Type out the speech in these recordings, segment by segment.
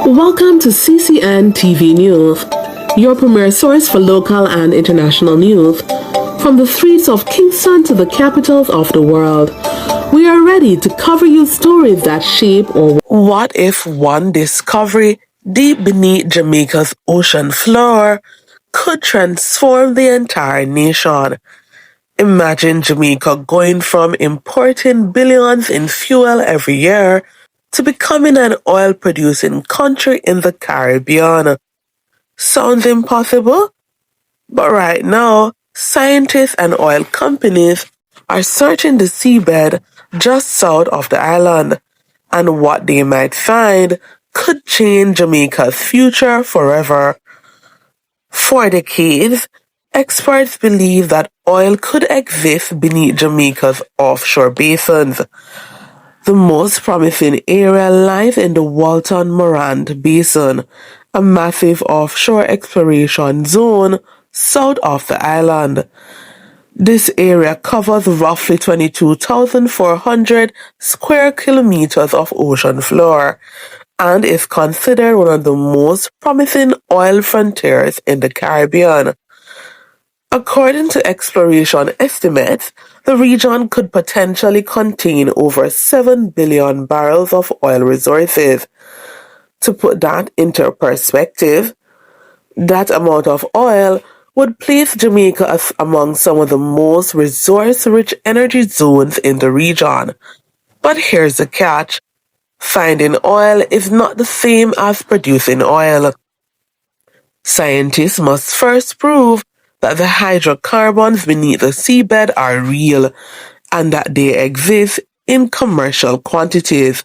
Welcome to CCN TV News, your premier source for local and international news. From the streets of Kingston to the capitals of the world, we are ready to cover you stories that shape or what if one discovery deep beneath Jamaica's ocean floor could transform the entire nation. Imagine Jamaica going from importing billions in fuel every year to becoming an oil-producing country in the Caribbean. Sounds impossible? But right now, scientists and oil companies are searching the seabed just south of the island, and what they might find could change Jamaica's future forever. For decades, experts believe that oil could exist beneath Jamaica's offshore basins. The most promising area lies in the Walton-Morant Basin, a massive offshore exploration zone south of the island. This area covers roughly 22,400 square kilometers of ocean floor and is considered one of the most promising oil frontiers in the Caribbean. According to exploration estimates, the region could potentially contain over 7 billion barrels of oil resources. To put that into perspective, that amount of oil would place Jamaica as among some of the most resource-rich energy zones in the region. But here's the catch. Finding oil is not the same as producing oil. Scientists must first prove that the hydrocarbons beneath the seabed are real and that they exist in commercial quantities.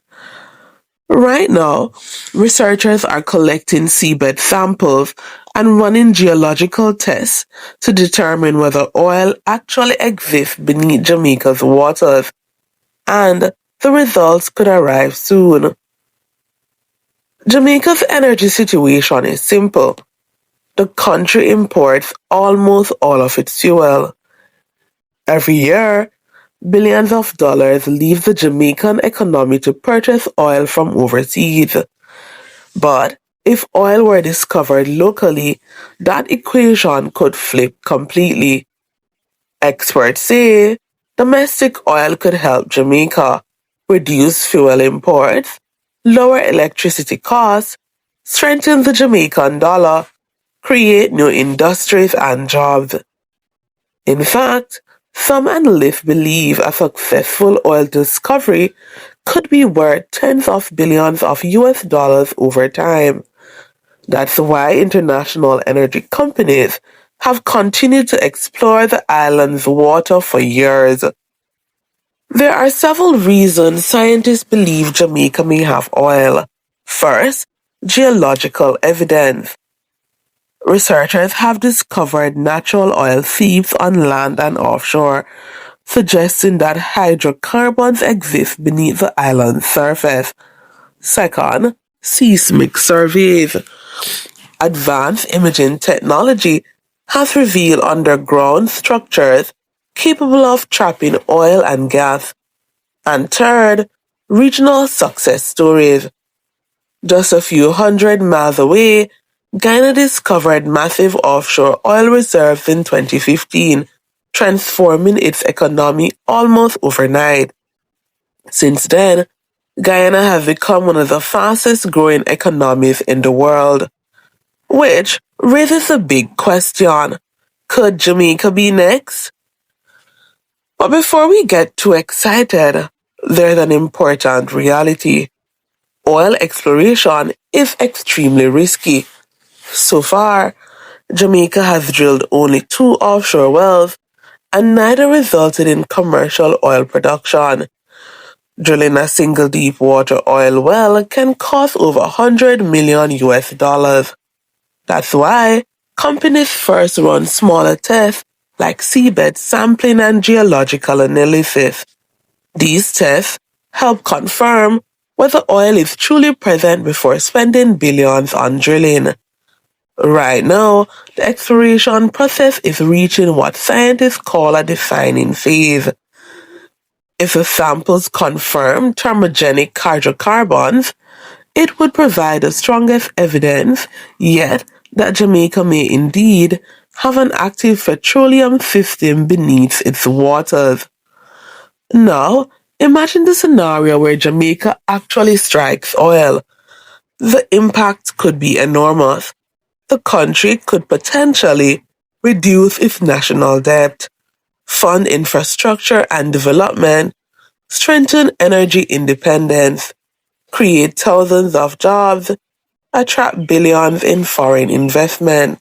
Right now, researchers are collecting seabed samples and running geological tests to determine whether oil actually exists beneath Jamaica's waters, and the results could arrive soon. Jamaica's energy situation is simple. The country imports almost all of its fuel. Every year, billions of dollars leave the Jamaican economy to purchase oil from overseas. But if oil were discovered locally, that equation could flip completely. Experts say domestic oil could help Jamaica reduce fuel imports, lower electricity costs, strengthen the Jamaican dollar, create new industries and jobs. In fact, some analysts believe a successful oil discovery could be worth tens of billions of US dollars over time. That's why international energy companies have continued to explore the island's water for years. There are several reasons scientists believe Jamaica may have oil. First, geological evidence. Researchers have discovered natural oil seeps on land and offshore, suggesting that hydrocarbons exist beneath the island's surface. Second, seismic surveys. Advanced imaging technology has revealed underground structures capable of trapping oil and gas. And third, regional success stories. Just a few hundred miles away, Guyana discovered massive offshore oil reserves in 2015, transforming its economy almost overnight. Since then, Guyana has become one of the fastest growing economies in the world. Which raises a big question. Could Jamaica be next? But before we get too excited, there's an important reality. Oil exploration is extremely risky. So far, Jamaica has drilled only 2 offshore wells, and neither resulted in commercial oil production. Drilling a single deep water oil well can cost over 100 million US dollars. That's why companies first run smaller tests like seabed sampling and geological analysis. These tests help confirm whether oil is truly present before spending billions on drilling. Right now, the exploration process is reaching what scientists call a defining phase. If the samples confirm thermogenic hydrocarbons, It would provide the strongest evidence yet that Jamaica may indeed have an active petroleum system beneath its waters. Now, imagine the scenario where Jamaica actually strikes oil. The impact could be enormous. The country could potentially reduce its national debt, fund infrastructure and development, strengthen energy independence, create thousands of jobs, attract billions in foreign investment.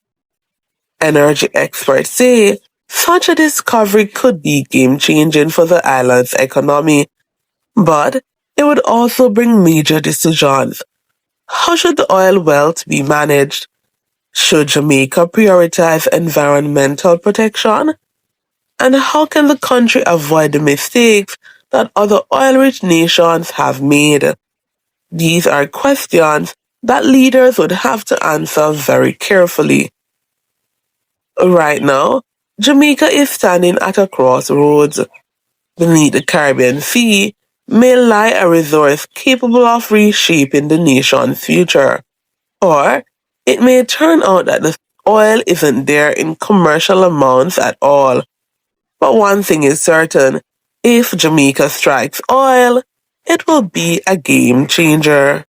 Energy experts say such a discovery could be game-changing for the island's economy, but it would also bring major decisions. How should the oil wealth be managed? Should Jamaica prioritize environmental protection? And how can the country avoid the mistakes that other oil-rich nations have made? These are questions that leaders would have to answer very carefully. Right now, Jamaica is standing at a crossroads. Beneath the Caribbean Sea may lie a resource capable of reshaping the nation's future. Or it may turn out that the oil isn't there in commercial amounts at all. But one thing is certain, if Jamaica strikes oil, it will be a game changer.